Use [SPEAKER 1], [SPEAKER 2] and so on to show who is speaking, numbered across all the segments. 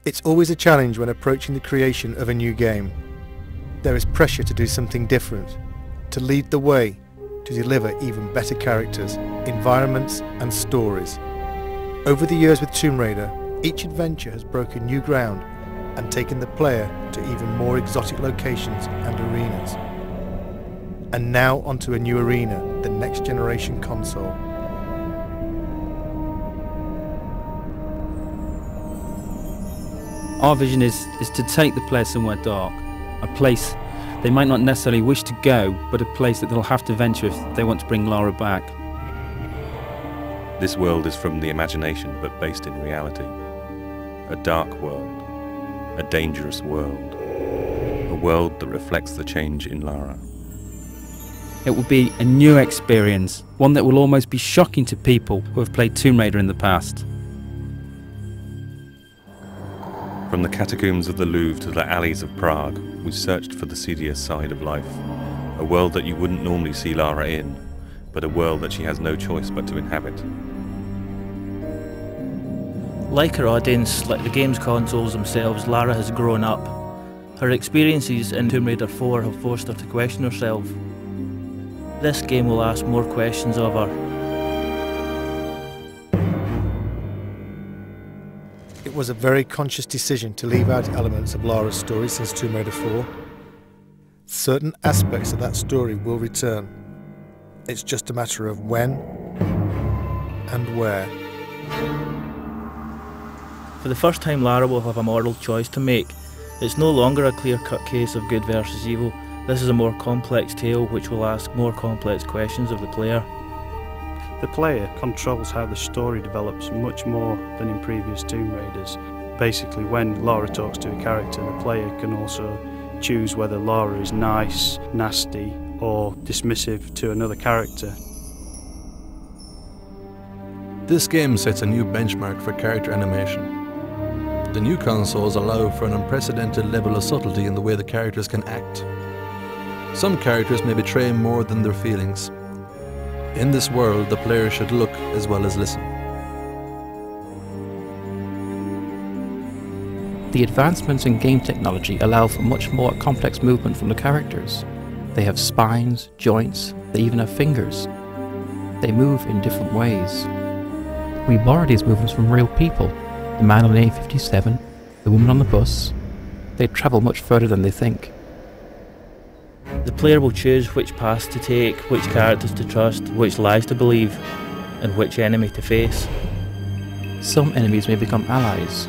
[SPEAKER 1] It's always a challenge when approaching the creation of a new game. There is pressure to do something different, to lead the way, to deliver even better characters, environments and stories. Over the years with Tomb Raider, each adventure has broken new ground and taken the player to even more exotic locations and arenas. And now onto a new arena, the next generation console.
[SPEAKER 2] Our vision is to take the player somewhere dark, a place they might not necessarily wish to go, but a place that they'll have to venture if they want to bring Lara back.
[SPEAKER 3] This world is from the imagination, but based in reality. A dark world, a dangerous world, a world that reflects the change in Lara.
[SPEAKER 2] It will be a new experience, one that will almost be shocking to people who have played Tomb Raider in the past.
[SPEAKER 3] From the catacombs of the Louvre to the alleys of Prague, we searched for the seedier side of life. A world that you wouldn't normally see Lara in, but a world that she has no choice but to inhabit.
[SPEAKER 4] Like her audience, like the game's consoles themselves, Lara has grown up. Her experiences in Tomb Raider 4 have forced her to question herself. This game will ask more questions of her.
[SPEAKER 1] It was a very conscious decision to leave out elements of Lara's story since Tomb Raider 4. Certain aspects of that story will return. It's just a matter of when and where.
[SPEAKER 4] For the first time, Lara will have a moral choice to make. It's no longer a clear-cut case of good versus evil. This is a more complex tale which will ask more complex questions of the player.
[SPEAKER 5] The player controls how the story develops much more than in previous Tomb Raiders. Basically, when Lara talks to a character, the player can also choose whether Lara is nice, nasty, or dismissive to another character.
[SPEAKER 6] This game sets a new benchmark for character animation. The new consoles allow for an unprecedented level of subtlety in the way the characters can act. Some characters may betray more than their feelings. In this world, the player should look as well as listen.
[SPEAKER 7] The advancements in game technology allow for much more complex movement from the characters. They have spines, joints, they even have fingers. They move in different ways. We borrow these movements from real people. The man on the A57, the woman on the bus. They travel much further than they think.
[SPEAKER 4] The player will choose which paths to take, which characters to trust, which lies to believe, and which enemy to face.
[SPEAKER 7] Some enemies may become allies.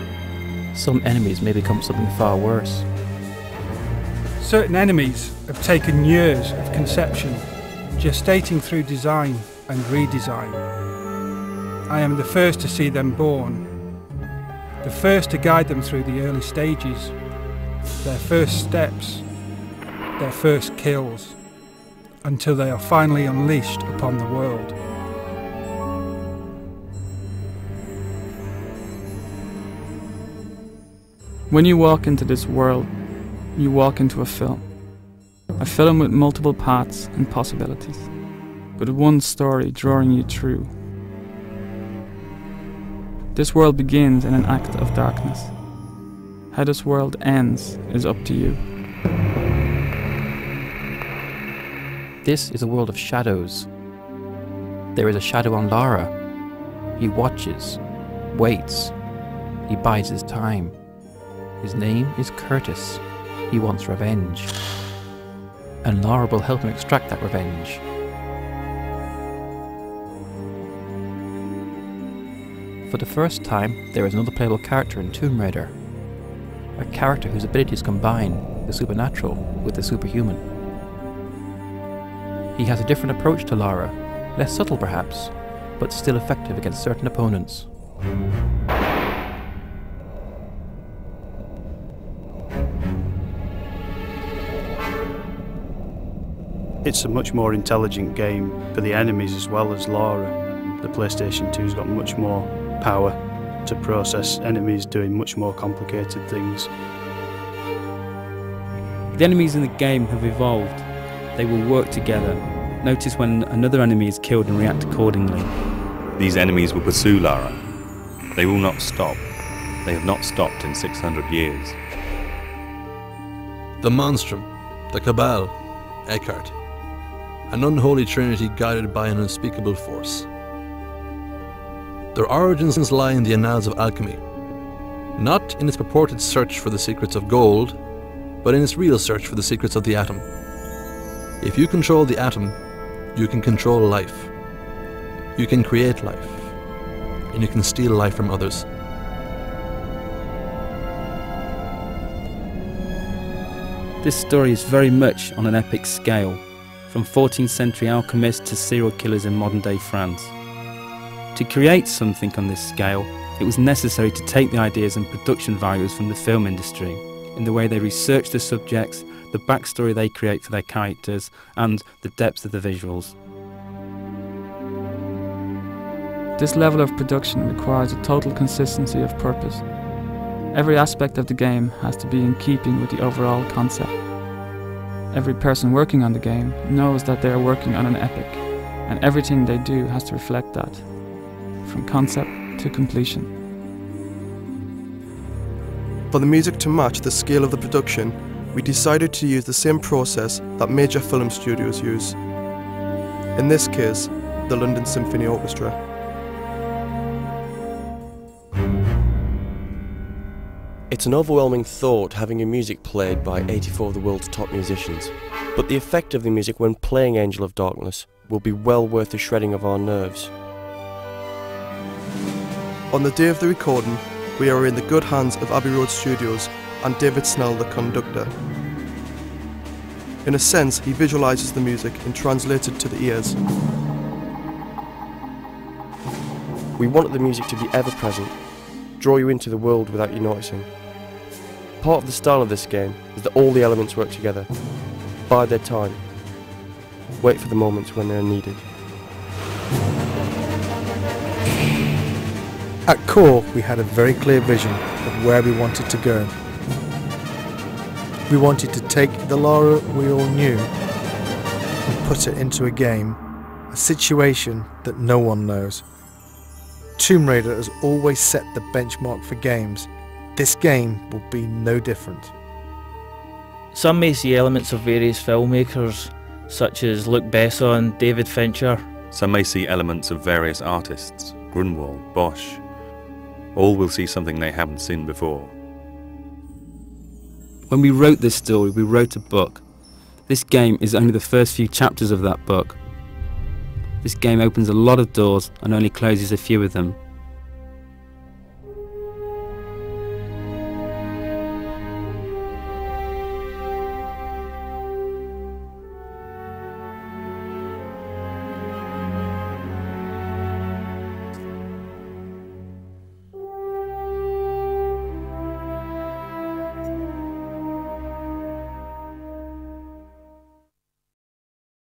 [SPEAKER 7] Some enemies may become something far worse.
[SPEAKER 8] Certain enemies have taken years of conception, gestating through design and redesign. I am the first to see them born, the first to guide them through the early stages, their first steps, their first kills, until they are finally unleashed upon the world.
[SPEAKER 9] When you walk into this world, you walk into a film with multiple paths and possibilities, with one story drawing you through. This world begins in an act of darkness. How this world ends is up to you.
[SPEAKER 7] This is a world of shadows. There is a shadow on Lara. He watches, waits, he bides his time. His name is Curtis. He wants revenge. And Lara will help him extract that revenge. For the first time, there is another playable character in Tomb Raider. A character whose abilities combine the supernatural with the superhuman. He has a different approach to Lara, less subtle perhaps, but still effective against certain opponents.
[SPEAKER 5] It's a much more intelligent game for the enemies as well as Lara. The PlayStation 2's got much more power to process enemies doing much more complicated things.
[SPEAKER 2] The enemies in the game have evolved. They will work together. Notice when another enemy is killed and react accordingly.
[SPEAKER 3] These enemies will pursue Lara. They will not stop. They have not stopped in 600 years.
[SPEAKER 6] The Monstrum, the Cabal, Eckhart. An unholy trinity guided by an unspeakable force. Their origins lie in the annals of alchemy, not in its purported search for the secrets of gold, but in its real search for the secrets of the atom. If you control the atom, you can control life. You can create life, and you can steal life from others.
[SPEAKER 2] This story is very much on an epic scale, from 14th century alchemists to serial killers in modern day France. To create something on this scale, it was necessary to take the ideas and production values from the film industry, in the way they research the subjects, the backstory they create for their characters, and the depth of the visuals.
[SPEAKER 9] This level of production requires a total consistency of purpose. Every aspect of the game has to be in keeping with the overall concept. Every person working on the game knows that they are working on an epic, and everything they do has to reflect that, from concept to completion.
[SPEAKER 10] For the music to match the scale of the production, we decided to use the same process that major film studios use. In this case, the London Symphony Orchestra.
[SPEAKER 11] It's an overwhelming thought having your music played by 84 of the world's top musicians, but the effect of the music when playing Angel of Darkness will be well worth the shredding of our nerves.
[SPEAKER 10] On the day of the recording, we are in the good hands of Abbey Road Studios and David Snell, the conductor. In a sense, he visualises the music and translates it to the ears.
[SPEAKER 11] We wanted the music to be ever present, draw you into the world without you noticing. Part of the style of this game is that all the elements work together, bide their time, wait for the moments when they are needed.
[SPEAKER 1] At core, we had a very clear vision of where we wanted to go. We wanted to take the Lara we all knew and put it into a game, a situation that no one knows. Tomb Raider has always set the benchmark for games. This game will be no different.
[SPEAKER 4] Some may see elements of various filmmakers, such as Luc Besson, David Fincher.
[SPEAKER 3] Some may see elements of various artists, Grunwald, Bosch. All will see something they haven't seen before.
[SPEAKER 2] When we wrote this story, we wrote a book. This game is only the first few chapters of that book. This game opens a lot of doors and only closes a few of them.